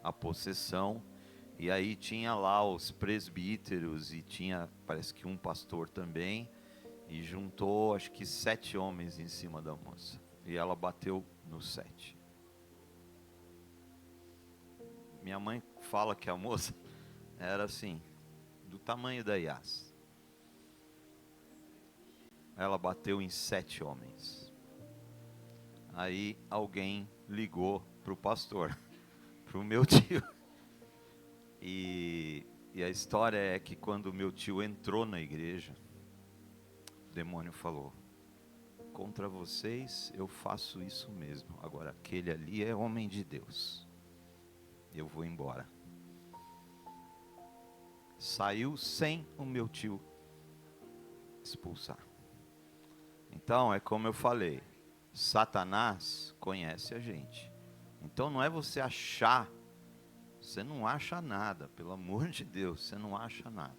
a possessão, e aí tinha lá os presbíteros e tinha, parece que um pastor também, e juntou acho que 7 homens em cima da moça, e ela bateu no 7. Minha mãe fala que a moça era assim, do tamanho da Yas. Ela bateu em 7 homens. Aí alguém ligou para o pastor, para o meu tio. E a história é que quando o meu tio entrou na igreja, o demônio falou: contra vocês eu faço isso mesmo. Agora aquele ali é homem de Deus. Eu vou embora. Saiu sem o meu tio expulsar. Então, é como eu falei, Satanás conhece a gente. Então não é você achar, você não acha nada, pelo amor de Deus, você não acha nada.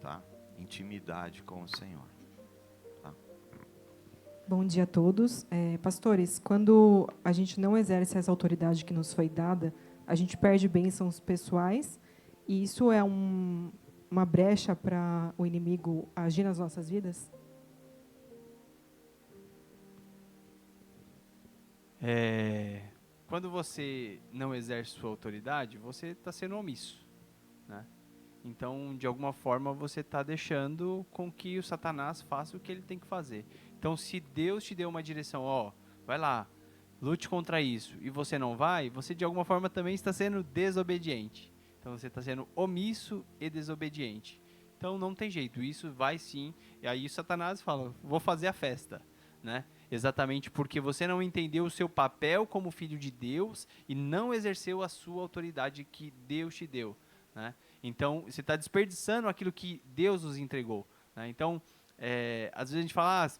Tá? Intimidade com o Senhor. Tá? Bom dia a todos. Pastores, quando a gente não exerce essa autoridade que nos foi dada, a gente perde bênçãos pessoais, e isso é uma brecha para o inimigo agir nas nossas vidas? Quando você não exerce sua autoridade, você está sendo omisso, né? Então, de alguma forma, você está deixando com que o Satanás faça o que ele tem que fazer. Então, se Deus te deu uma direção, vai lá, lute contra isso, e você não vai, você de alguma forma também está sendo desobediente. Então, você está sendo omisso e desobediente. Então, não tem jeito, isso vai sim. E aí o Satanás fala, vou fazer a festa, né? Exatamente porque você não entendeu o seu papel como filho de Deus e não exerceu a sua autoridade que Deus te deu, né? Então, você está desperdiçando aquilo que Deus nos entregou, né? Então, às vezes a gente fala,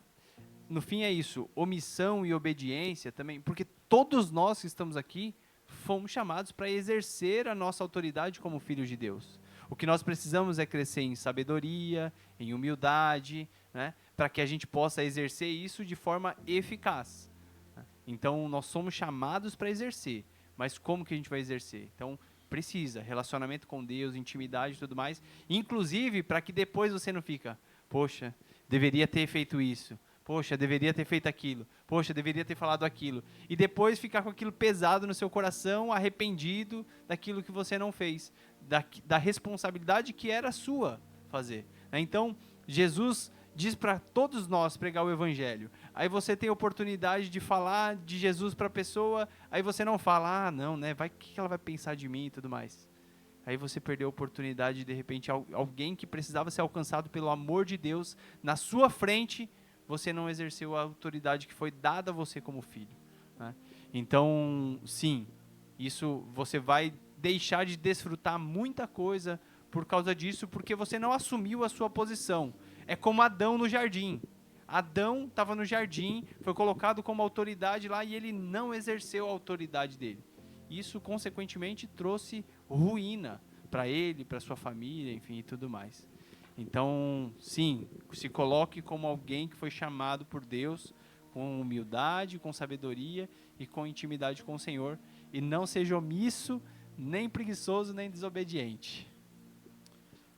no fim é isso, omissão e obediência também, porque todos nós que estamos aqui fomos chamados para exercer a nossa autoridade como filhos de Deus. O que nós precisamos é crescer em sabedoria, em humildade, né, para que a gente possa exercer isso de forma eficaz. Então, nós somos chamados para exercer, mas como que a gente vai exercer? Então, precisa, relacionamento com Deus, intimidade e tudo mais, inclusive para que depois você não fica, poxa, deveria ter feito isso, poxa, deveria ter feito aquilo, poxa, deveria ter falado aquilo, e depois ficar com aquilo pesado no seu coração, arrependido daquilo que você não fez, da responsabilidade que era sua fazer. Então, Jesus diz para todos nós pregar o evangelho. Aí você tem a oportunidade de falar de Jesus para a pessoa, aí você não fala, não, né, o que ela vai pensar de mim e tudo mais. Aí você perdeu a oportunidade de repente, alguém que precisava ser alcançado pelo amor de Deus, na sua frente, você não exerceu a autoridade que foi dada a você como filho, né? Então, sim, isso você vai deixar de desfrutar muita coisa por causa disso, porque você não assumiu a sua posição. É como Adão no jardim. Adão estava no jardim, foi colocado como autoridade lá e ele não exerceu a autoridade dele. Isso, consequentemente, trouxe ruína para ele, para sua família, enfim, e tudo mais. Então, sim, se coloque como alguém que foi chamado por Deus com humildade, com sabedoria e com intimidade com o Senhor, e não seja omisso, nem preguiçoso, nem desobediente.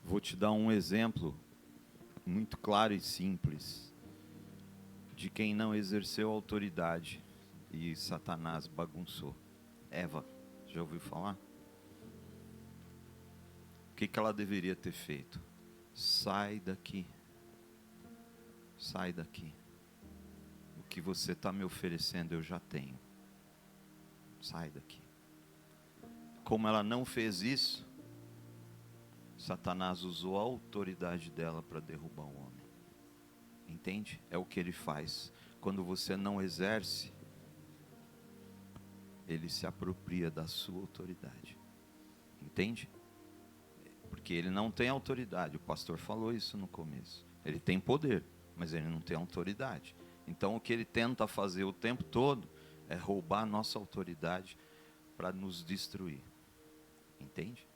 Vou te dar um exemplo muito claro e simples de quem não exerceu autoridade e Satanás bagunçou. Eva, já ouviu falar? O que ela deveria ter feito? Sai daqui. Sai daqui. O que você está me oferecendo eu já tenho. Sai daqui. Como ela não fez isso, Satanás usou a autoridade dela para derrubar o homem. Entende? É o que ele faz. Quando você não exerce, ele se apropria da sua autoridade. Entende? Porque ele não tem autoridade. O pastor falou isso no começo. Ele tem poder, mas ele não tem autoridade. Então o que ele tenta fazer o tempo todo é roubar a nossa autoridade para nos destruir. Entende?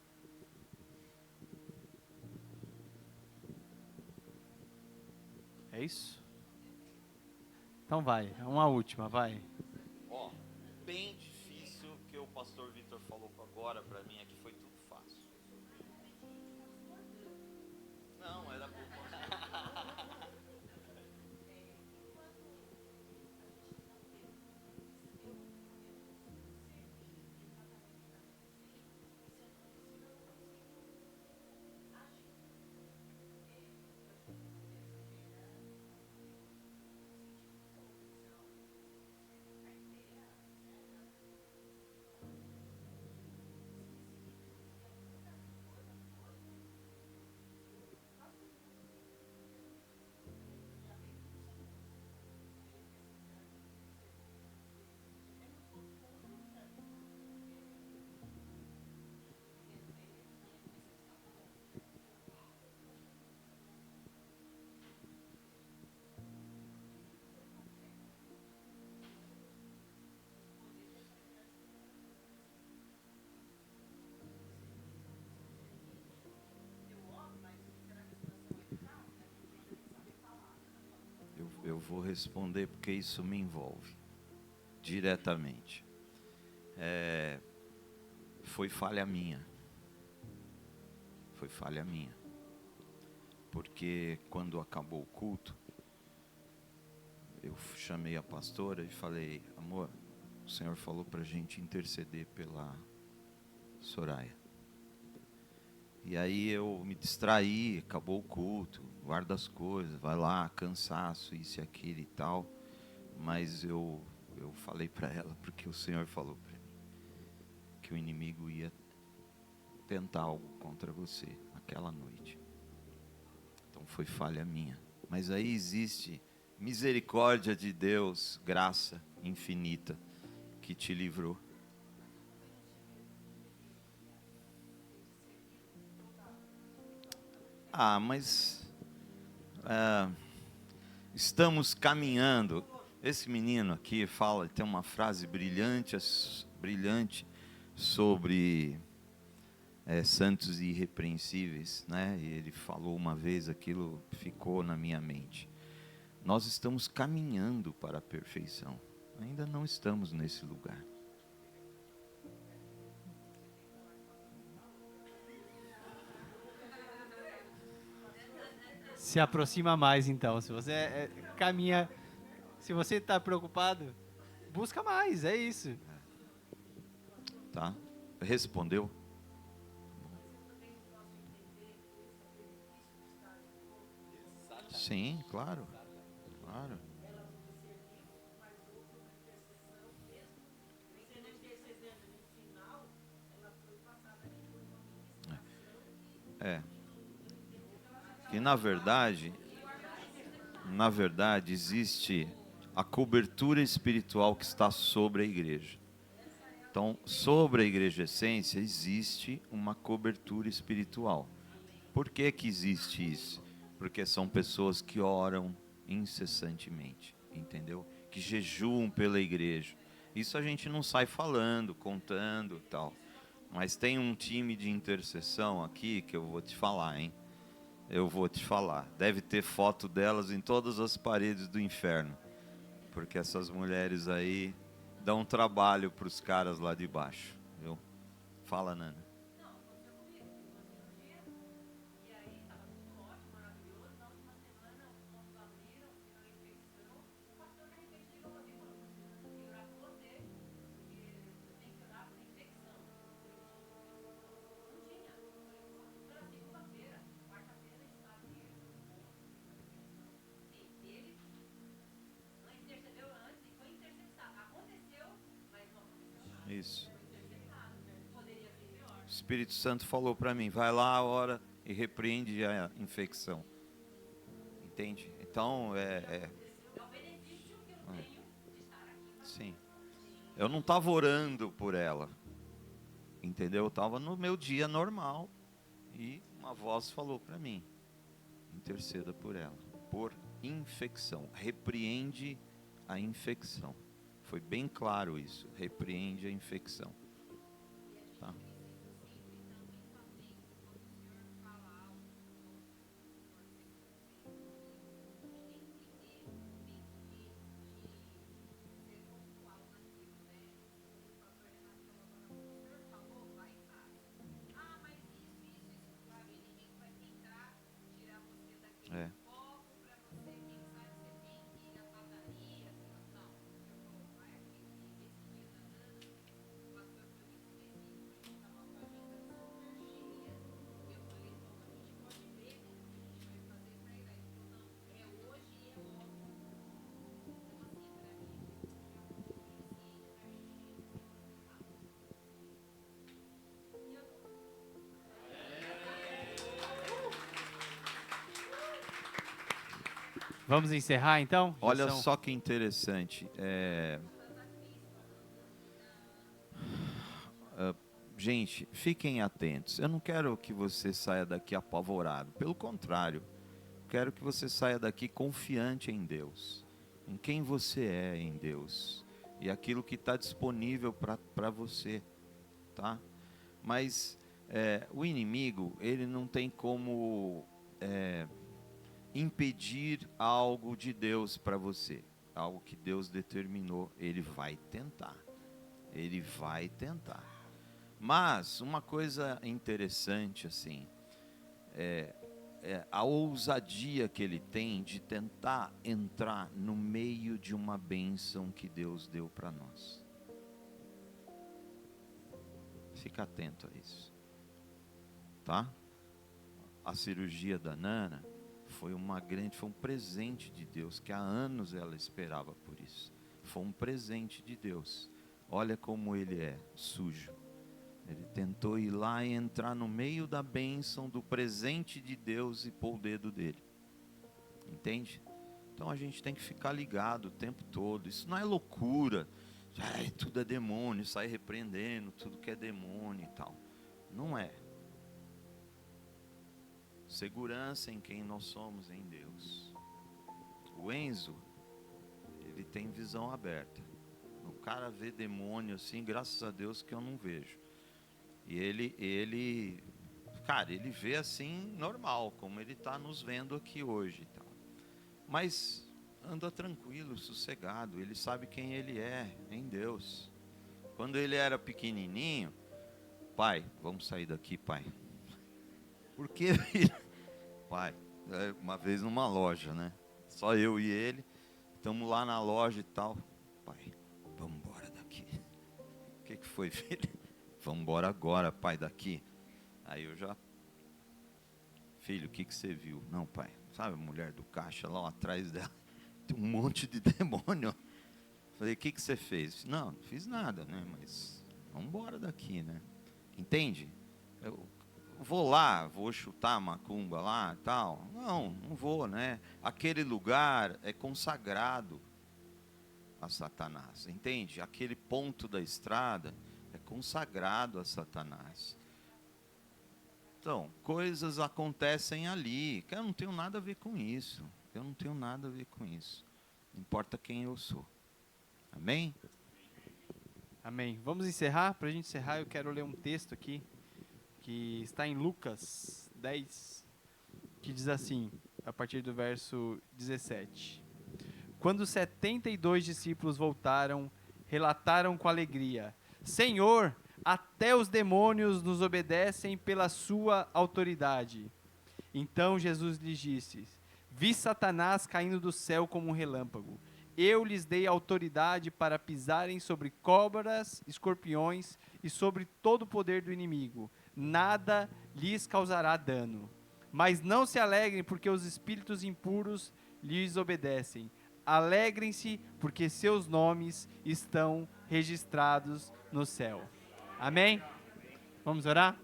É isso? Então vai, uma última, vai. Ó, bem difícil, que o pastor Vitor falou agora para mim, é que foi tudo fácil. Não, era por Eu vou responder porque isso me envolve diretamente. Foi falha minha. Foi falha minha. Porque quando acabou o culto, eu chamei a pastora e falei: amor, o Senhor falou para a gente interceder pela Soraya. E aí eu me distraí, acabou o culto, guarda as coisas, vai lá, cansaço, isso e aquilo e tal. Mas eu falei para ela, porque o Senhor falou para mim que o inimigo ia tentar algo contra você aquela noite. Então foi falha minha. Mas aí existe misericórdia de Deus, graça infinita, que te livrou. Mas estamos caminhando. Esse menino aqui fala, tem uma frase brilhante, sobre santos e irrepreensíveis, né? E ele falou uma vez, aquilo ficou na minha mente. Nós estamos caminhando para a perfeição. Ainda não estamos nesse lugar. Se aproxima mais, então. Se você caminha, se você está preocupado, busca mais, é isso. Tá? Respondeu? Sim, claro. Claro. Que na verdade existe a cobertura espiritual que está sobre a igreja. Então, sobre a igreja essência existe uma cobertura espiritual. Por que que existe isso? Porque são pessoas que oram incessantemente, entendeu? Que jejuam pela igreja. Isso a gente não sai falando, contando, tal. Mas tem um time de intercessão aqui que eu vou te falar, hein? Eu vou te falar. Deve ter foto delas em todas as paredes do inferno. Porque essas mulheres aí dão trabalho para os caras lá de baixo, viu? Fala, Nana. Isso. O Espírito Santo falou para mim, vai lá, ora e repreende a infecção. Entende? Então, sim. Eu não estava orando por ela. Entendeu? Eu estava no meu dia normal e uma voz falou para mim, interceda por ela, por infecção. Repreende a infecção. Foi bem claro isso. Repreende a infecção. Tá? Vamos encerrar, então? Olha só que interessante. Gente, fiquem atentos. Eu não quero que você saia daqui apavorado. Pelo contrário, quero que você saia daqui confiante em Deus. Em quem você é em Deus. E aquilo que está disponível para você. Tá? Mas o inimigo, ele não tem como impedir algo de Deus para você. Algo que Deus determinou. Ele vai tentar. Ele vai tentar. Mas uma coisa interessante assim, a ousadia que ele tem de tentar entrar no meio de uma bênção que Deus deu para nós. Fica atento a isso, tá? A cirurgia da Nana foi um presente de Deus, que há anos ela esperava por isso. Foi um presente de Deus. Olha como ele é sujo. Ele tentou ir lá e entrar no meio da bênção do presente de Deus e pôr o dedo dele. Entende? Então a gente tem que ficar ligado o tempo todo. Isso não é loucura. Ai, tudo é demônio, sai repreendendo tudo que é demônio e tal. Não é. Segurança em quem nós somos em Deus. O Enzo, ele tem visão aberta. O cara vê demônio assim, graças a Deus que eu não vejo. E ele, cara, ele vê assim normal, como ele está nos vendo aqui hoje, e tal. Mas anda tranquilo, sossegado. Ele sabe quem ele é em Deus. Quando ele era pequenininho, pai, vamos sair daqui, pai. Por quê, filho? Pai, uma vez numa loja, né? Só eu e ele, estamos lá na loja e tal. Pai, vamos embora daqui. O que foi, filho? Vamos embora agora, pai, daqui. Aí eu já... Filho, o que você viu? Não, pai, sabe a mulher do caixa lá atrás dela? Tem um monte de demônio. Falei, o que você fez? Não, não fiz nada, né? Mas vamos embora daqui, né? Entende? Eu vou lá, vou chutar macumba lá e tal. Não, não vou, né? Aquele lugar é consagrado a Satanás, entende? Aquele ponto da estrada é consagrado a Satanás. Então, coisas acontecem ali, que eu não tenho nada a ver com isso. Eu não tenho nada a ver com isso. Não importa quem eu sou. Amém? Amém. Vamos encerrar? Para a gente encerrar, eu quero ler um texto aqui, que está em Lucas 10, que diz assim, a partir do verso 17. Quando 72 discípulos voltaram, relataram com alegria: Senhor, até os demônios nos obedecem pela sua autoridade. Então Jesus lhes disse: Vi Satanás caindo do céu como um relâmpago. Eu lhes dei autoridade para pisarem sobre cobras, escorpiões e sobre todo o poder do inimigo. Nada lhes causará dano. Mas não se alegrem porque os espíritos impuros lhes obedecem. Alegrem-se porque seus nomes estão registrados no céu. Amém? Vamos orar?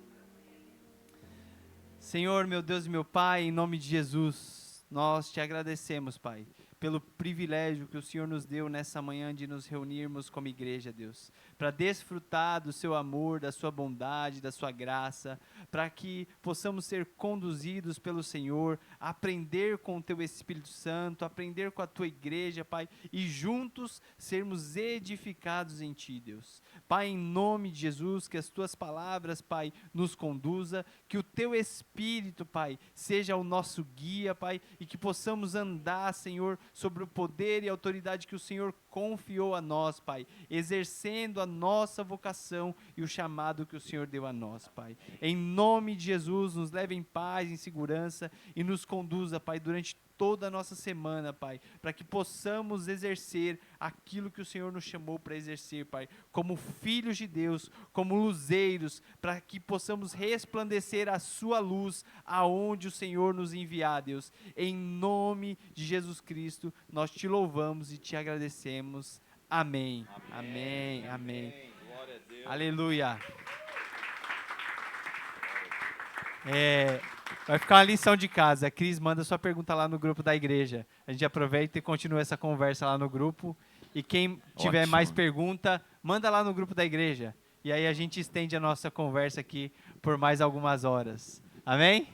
Senhor, meu Deus e meu Pai, em nome de Jesus, nós te agradecemos, Pai, pelo privilégio que o Senhor nos deu nessa manhã de nos reunirmos como igreja, Deus, para desfrutar do seu amor, da sua bondade, da sua graça, para que possamos ser conduzidos pelo Senhor, aprender com o teu Espírito Santo, aprender com a tua igreja, Pai, e juntos sermos edificados em ti, Deus. Pai, em nome de Jesus, que as tuas palavras, Pai, nos conduza, que o teu Espírito, Pai, seja o nosso guia, Pai, e que possamos andar, Senhor, sobre o poder e autoridade que o Senhor confiou a nós, Pai, exercendo a nossa vocação e o chamado que o Senhor deu a nós, Pai. Em nome de Jesus, nos leve em paz, em segurança e nos conduza, Pai, durante toda a nossa semana, Pai, para que possamos exercer aquilo que o Senhor nos chamou para exercer, Pai, como filhos de Deus, como luzeiros, para que possamos resplandecer a sua luz aonde o Senhor nos enviar, Deus. Em nome de Jesus Cristo, nós te louvamos e te agradecemos. Amém. Amém. Amém. Amém. Glória a Deus. Aleluia. Vai ficar uma lição de casa. A Cris manda sua pergunta lá no grupo da igreja. A gente aproveita e continua essa conversa lá no grupo. E quem tiver Ótimo. mais pergunta, manda lá no grupo da igreja. E aí a gente estende a nossa conversa aqui por mais algumas horas. Amém?